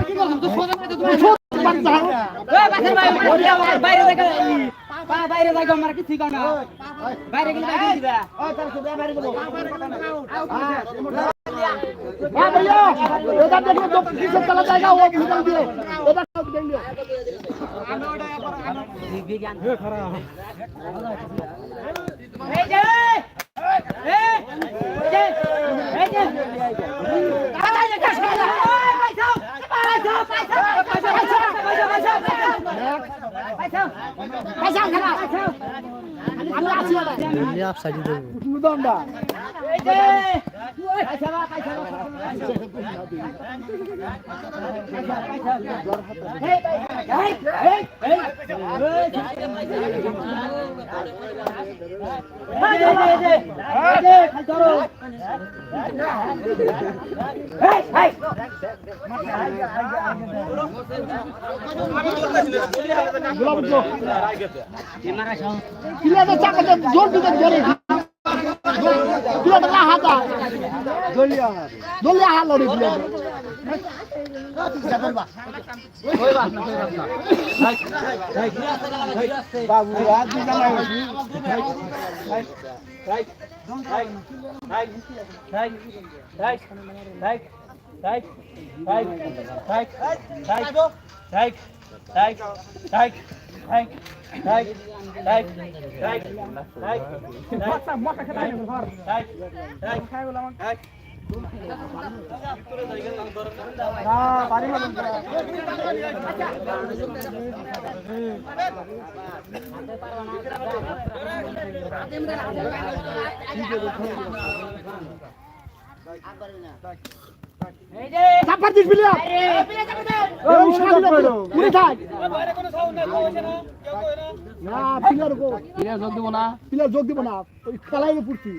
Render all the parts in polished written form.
কি করলাম তো সোজা করে তুমি বাইরে দেখো বাইরে যাই আমার কিছু কর না বাইরে গেলে বাইরে দিবা ওই তার সুদা বাইরে দেবো हां भैया इधर देखो तो पीछे चला जाएगा वो निकल दिए इधर सब देंगे विज्ञान ये खरा ए जे চাপার দিস বিলিয়া ওই সামনে পুরো থাক বাইরে কোনো সাউন্ড নাই কো হইছে না কেউ কই না না পিলার কো পিলার যোগ দিব না ওই কালাইলে পুরতি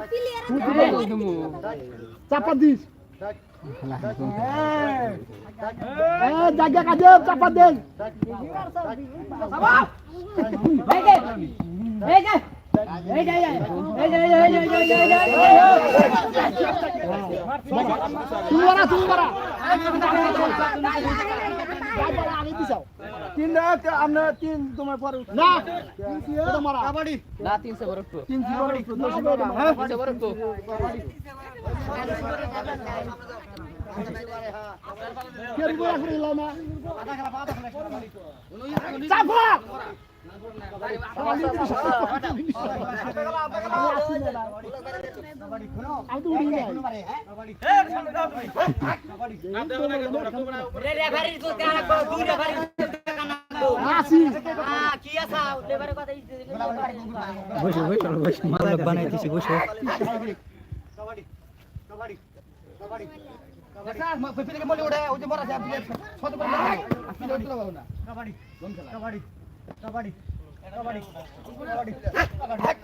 পিলার যোগ দিমু চাপার দিস জায়গা কাজে চাপার দেন বাবা এই যে